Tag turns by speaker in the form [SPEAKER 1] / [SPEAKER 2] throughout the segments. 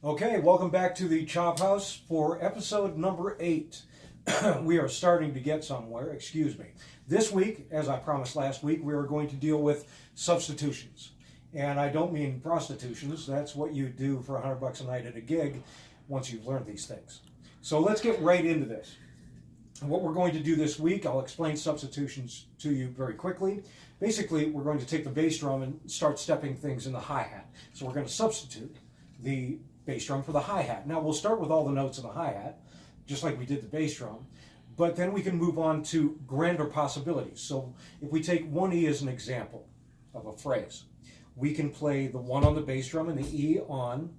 [SPEAKER 1] Okay, welcome back to the ChopHouse for episode number 8. We are starting to get somewhere, excuse me. This week, as I promised last week, we are going to deal with substitutions. And I don't mean prostitutions, that's what you do for $100 a night at a gig once you've learned these things. So let's get right into this. What we're going to do this week, I'll explain substitutions to you very quickly. Basically, we're going to take the bass drum and start stepping things in the hi-hat. So we're going to substitute the bass drum for the hi-hat. Now we'll start with all the notes in the hi-hat, just like we did the bass drum, but then we can move on to grander possibilities. So if we take 1E as an example of a phrase, we can play the 1 on the bass drum and the E on,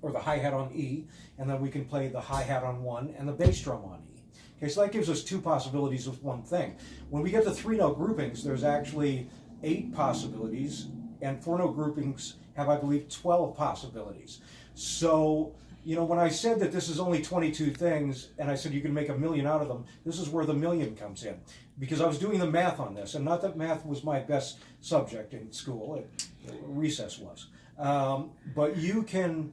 [SPEAKER 1] or the hi-hat on E, and then we can play the hi-hat on 1 and the bass drum on E. Okay, so that gives us 2 possibilities of one thing. When we get to 3-note groupings, there's actually 8 possibilities, and 4-note groupings have, I believe, 12 possibilities. So, you know, when I said that this is only 22 things, and I said you can make a million out of them, this is where the million comes in. Because I was doing the math on this, and not that math was my best subject in school, recess was. But you can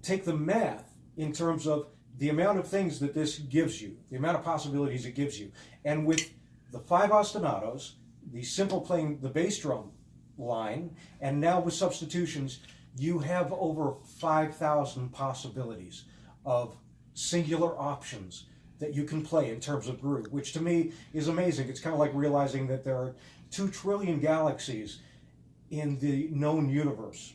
[SPEAKER 1] take the math in terms of the amount of things that this gives you, the amount of possibilities it gives you. And with the 5 ostinatos, the simple playing the bass drum line, and now with substitutions, you have over 5,000 possibilities of singular options that you can play in terms of groove, which to me is amazing. It's kind of like realizing that there are 2 trillion galaxies in the known universe.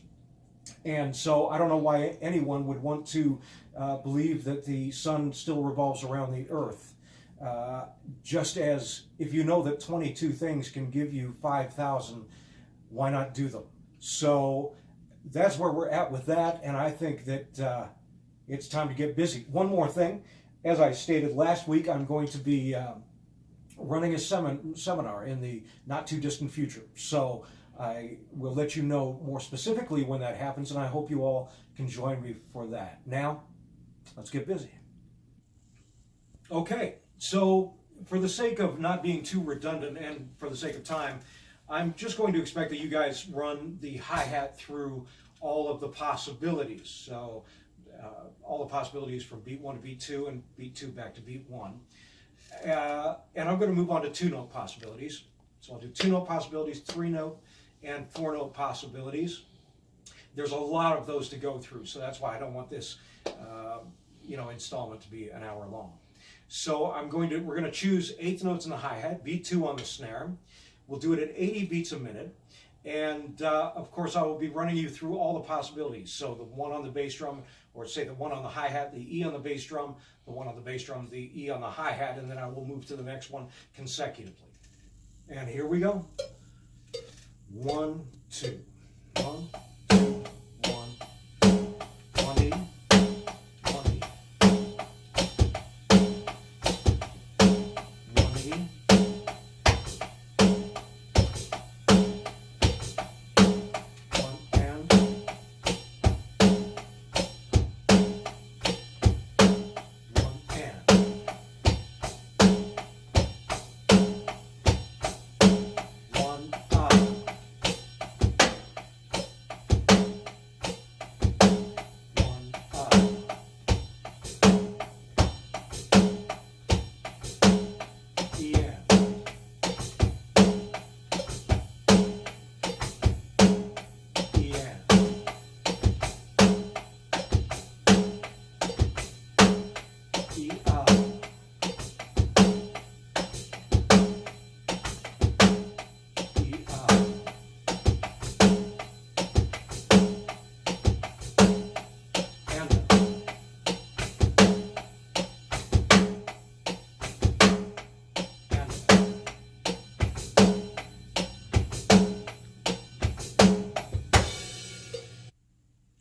[SPEAKER 1] And so I don't know why anyone would want to believe that the sun still revolves around the earth. Just as if you know that 22 things can give you 5,000, why not do them? So that's where we're at with that, and I think that it's time to get busy. One more thing, as I stated last week, I'm going to be running a seminar in the not too distant future. So I will let you know more specifically when that happens, and I hope you all can join me for that. Now, let's get busy. Okay, so for the sake of not being too redundant and for the sake of time, I'm just going to expect that you guys run the hi-hat through all of the possibilities. So all the possibilities from beat 1 to beat 2 and beat 2 back to beat 1. And I'm going to move on to 2-note possibilities. So I'll do 2-note possibilities, 3-note, and 4-note possibilities. There's a lot of those to go through, so that's why I don't want this installment to be an hour long. So we're going to choose 8th notes in the hi-hat, beat 2 on the snare. We'll do it at 80 beats a minute. And of course, I will be running you through all the possibilities. So the 1 on the bass drum, or say the 1 on the hi-hat, the E on the bass drum, the 1 on the bass drum, the E on the hi-hat, and then I will move to the next one consecutively. And here we go. 1, 2, 1, 2, 1, 1 E, 1 E.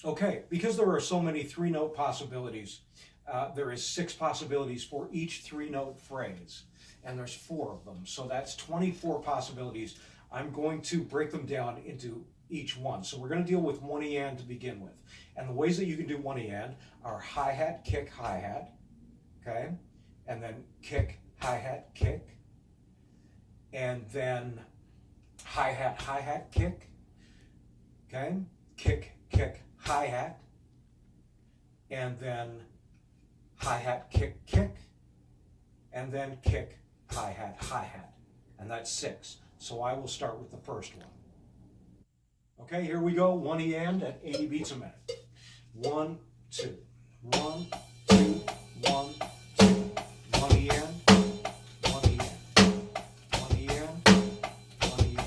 [SPEAKER 1] 'Okay, because there are so many 3-note possibilities, there is 6 possibilities for each 3-note phrase, and there's 4 of them, so that's 24 possibilities. I'm going to break them down into each one. So we're going to deal with 1E and to begin with. And the ways that you can do 1E and are hi-hat, kick, hi-hat, okay? And then kick, hi-hat, kick, and then hi-hat, hi-hat, kick, okay? Kick, kick, hi-hat, and then hi-hat, kick, kick, and then kick, hi-hat, hi-hat. And that's 6. So I will start with the first one. Okay, here we go. 1 E and at 80 beats a minute. 1, 2. 1, 2, 1, 2. 1 E and. 1 E and. 1 E and. 1 E and.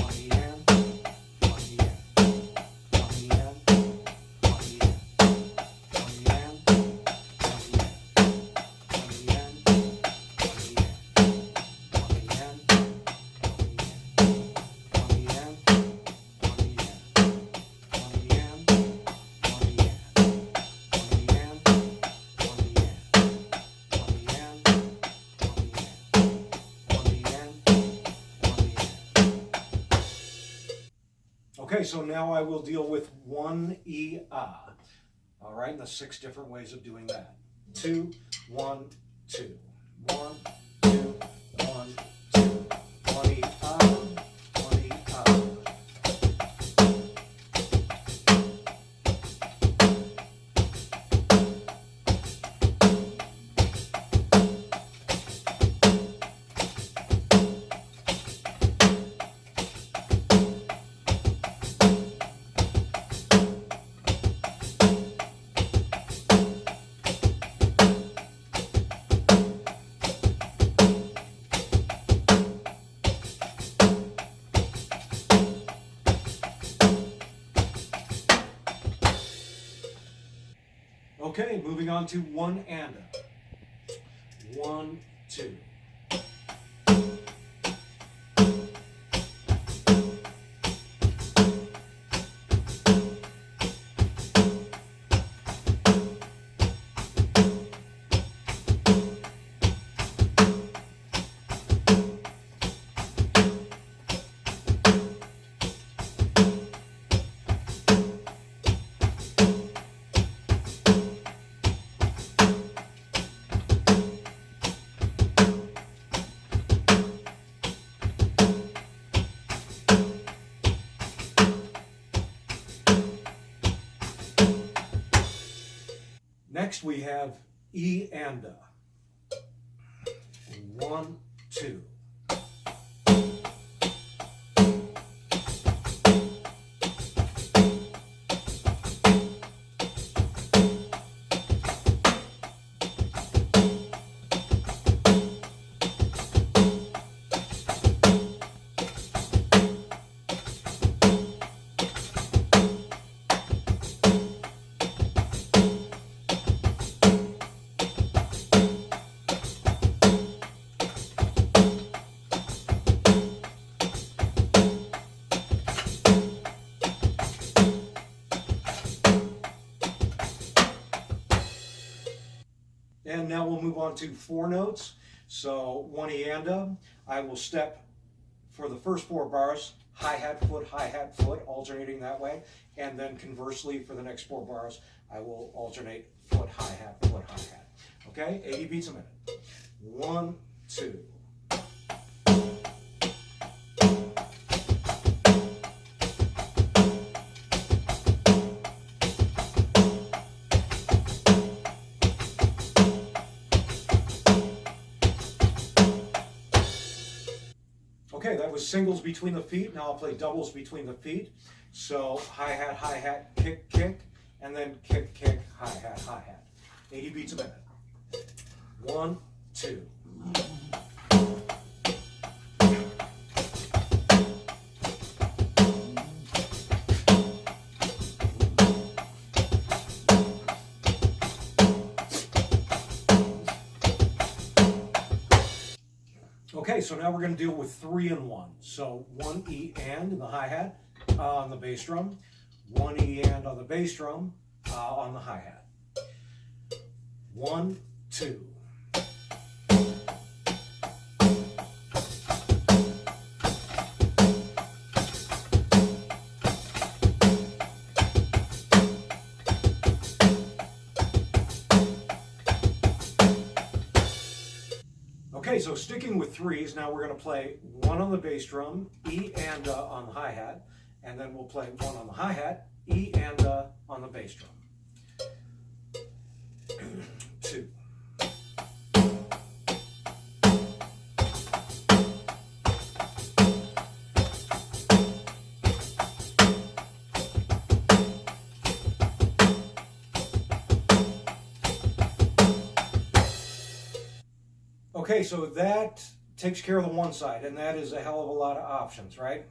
[SPEAKER 1] 1 E and. 1 E and. 1 E and. 1 E and. 1 E and. 1 E Okay, so now I will deal with 1 E ah. All right, and the 6 different ways of doing that. 2, 1, 2. 1, 2, 1, 2. 1 E ah, 1 E ah. Okay, moving on to 1 and a. 1, 2. Next we have E and a. 1, 2. And now we'll move on to 4 notes. So 1 E and a, I will step for the first 4 bars, hi-hat, foot, alternating that way. And then conversely, for the next 4 bars, I will alternate foot, hi-hat, foot, hi-hat. Okay, 80 beats a minute. 1, 2. Okay, that was singles between the feet. Now I'll play doubles between the feet. So hi-hat, kick, kick, and then kick, kick, hi-hat, hi-hat. 80 beats a minute. 1, 2. Okay, so now we're going to deal with 3 and 1. So 1 E and in the hi-hat on the bass drum, 1 E and on the bass drum on the hi-hat. 1, 2. Okay, so sticking with 3s, now we're going to play 1 on the bass drum, E and on the hi-hat, and then we'll play 1 on the hi-hat, E and on the bass drum. 2. Okay, so that takes care of the one side, and that is a hell of a lot of options, right?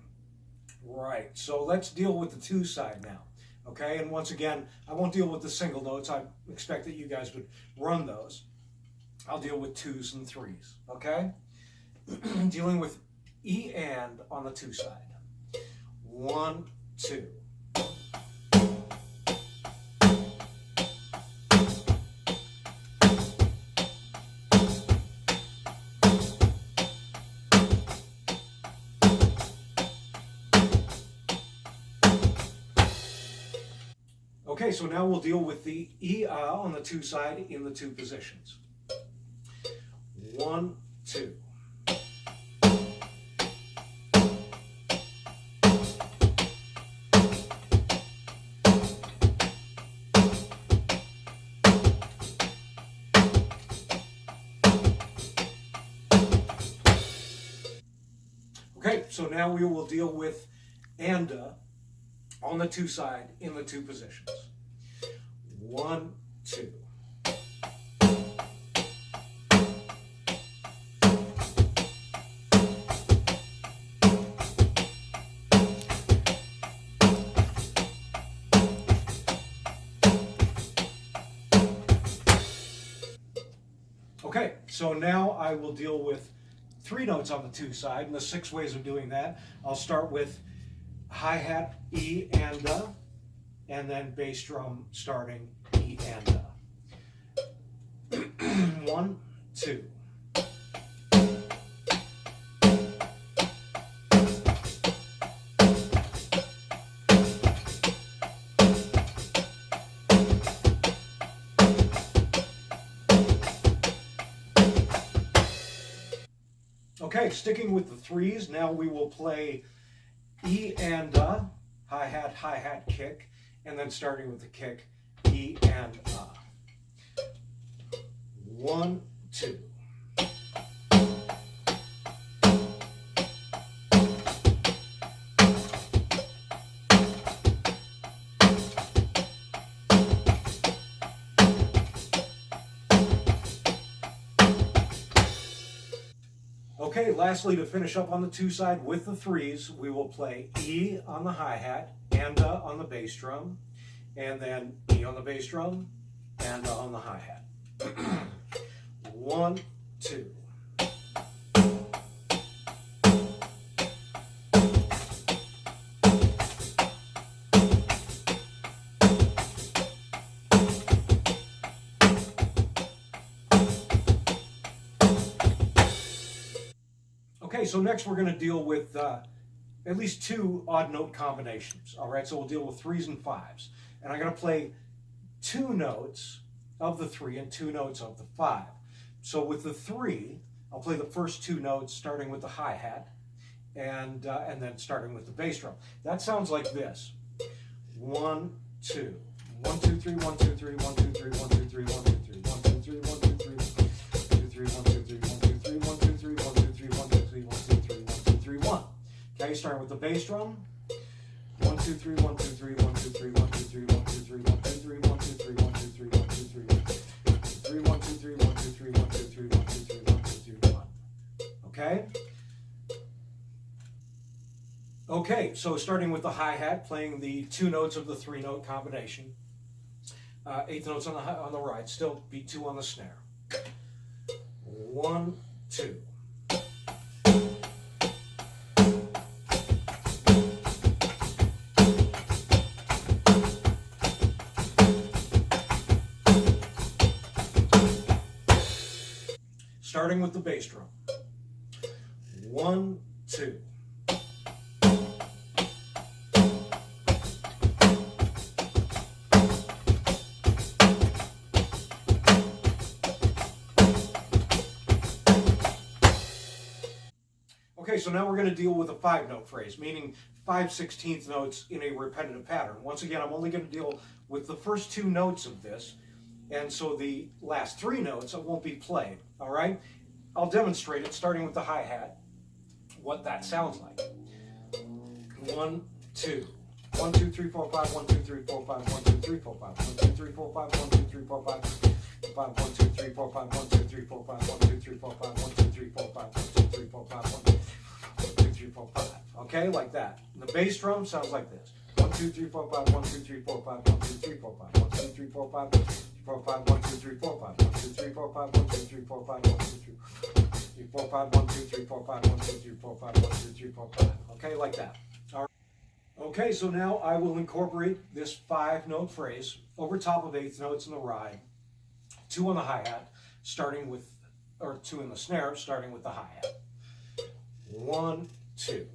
[SPEAKER 1] Right, so let's deal with the 2 side now, okay? And once again, I won't deal with the single notes. I expect that you guys would run those. I'll deal with 2s and 3s, okay? Dealing with E and on the 2 side. 1, 2. Okay, so now we'll deal with the E on the 2 side in the 2 positions. 1, 2. Okay, so now we will deal with and on the 2 side in the 2 positions. 1, 2. Okay, so now I will deal with 3 notes on the 2 side, and the 6 ways of doing that. I'll start with hi-hat, E and then bass drum starting E and 1, 2. Okay, sticking with the 3s, now we will play E and hi-hat, kick, and then starting with the kick, E and 1, 2. Okay, lastly, to finish up on the 2 side with the 3s, we will play E on the hi-hat, and on the bass drum, and then E on the bass drum, and on the hi-hat. 1, 2. Okay, so next we're going to deal with at least 2 odd note combinations. All right, so we'll deal with 3s and 5s. And I'm going to play 2 notes of the 3 and 2 notes of the 5. So with the 3, I'll play the first 2 notes starting with the hi-hat and then starting with the bass drum. That sounds like this. 1, 2. 1, 2, 3, 1, 2, 3, 1, 2, 3, 1, 2, 3, 1, 2, 3, 1, 2, 3, 1, 2, 3, 2, 3, 1, 2, 3, 1, 2, 3, 1, 2, 3, 1, 2, 3, 1, 2, 3, 1, 2, 3, 1, 2, 3, 1. Okay, starting with the bass drum. 1, 2, 3, 1, 2, 3, 1, 2, 3, 1, 2, 3, 1, 2, 3, 1, 2, 3, 1, 2, 3, 1, 2, 3, 1, 2, 3, 1, 2, 3, 1, 2, 3, 1, 2, 3, 1, 2, 3, 1, 2, 3, 1. Okay? Okay, so starting with the hi-hat, playing the 2 notes of the 3-note combination. 8th notes on the right, still beat 2 on the snare. 1, 2. Starting with the bass drum. 1, 2. Okay, so now we're going to deal with a 5-note phrase, meaning 5/16 notes in a repetitive pattern. Once again, I'm only going to deal with the first 2 notes of this, and so the last 3 notes won't be played, all right? I'll demonstrate it starting with the hi-hat, what that sounds like. 1, 2. 1, 2, 3, 4, 5, 1, 2, 3, 4, 5, 1, 2, 3, 4, 5, 1, 2, 3, 4, 5, 1, 2, 3, 4, 5, 5, 1, 2, 3, 4, 5, 1, 2, 3, 4, 5, 1, 2, 3, 4, 5, 1, 2, 3, 4, 5, 1, 2, 3, 4, 5, 1, 2, 3, 4, 5. Okay, like that. And the bass drum sounds like this. 1, 2, 3, 4, 5, 1, 2, 3, 4, 5, 1, 2, 3, 4, 5, 1, 2, 3, 4, 5, 4, 5, 1, 2, 3, 4, 5, 1, 2, 3, 4, 5, 1, 2, 3, 4, 5, 1, 2, 3, 4, 5, 1, 2, 3, 4, 5, 1, 2, 3, 4, 5, 1, 2, 3, 4, 5. Okay, like that. All right. Okay, so now I will incorporate this 5-note phrase over top of 8th notes in the ride, 2 on the hi-hat, starting with, or 2 in the snare, starting with the hi-hat. 1, 2.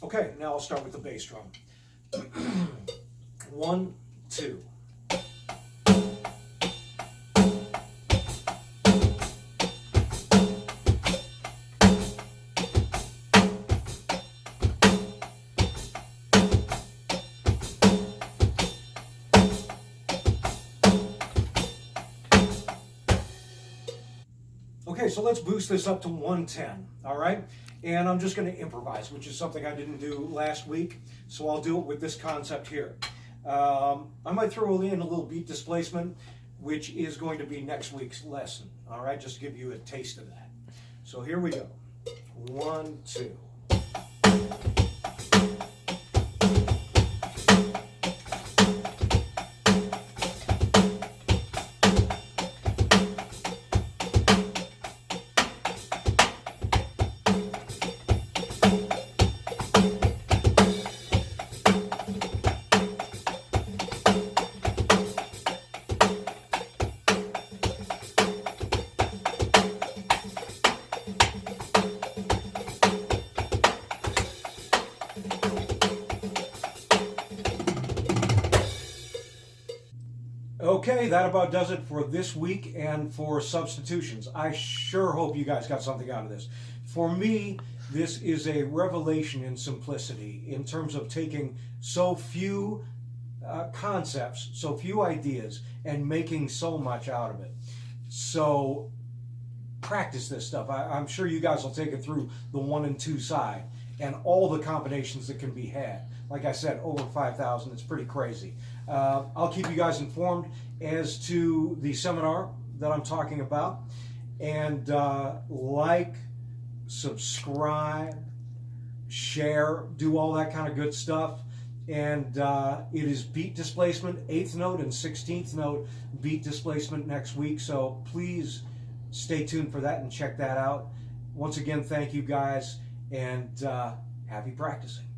[SPEAKER 1] Okay, now I'll start with the bass drum. 1, 2. Okay, so let's boost this up to 110, all right? And I'm just going to improvise, which is something I didn't do last week, so I'll do it with this concept here. I might throw in a little beat displacement, which is going to be next week's lesson, all right? Just to give you a taste of that. So here we go. 1, 2. Okay, that about does it for this week and for Substitutions. I sure hope you guys got something out of this. For me, this is a revelation in simplicity in terms of taking so few concepts, so few ideas, and making so much out of it. So practice this stuff. I'm sure you guys will take it through the 1 and 2 side and all the combinations that can be had. Like I said, over 5,000, it's pretty crazy. I'll keep you guys informed as to the seminar that I'm talking about. And like, subscribe, share, do all that kind of good stuff. And it is beat displacement, 8th note and 16th note beat displacement next week. So please stay tuned for that and check that out. Once again, thank you guys, and happy practicing.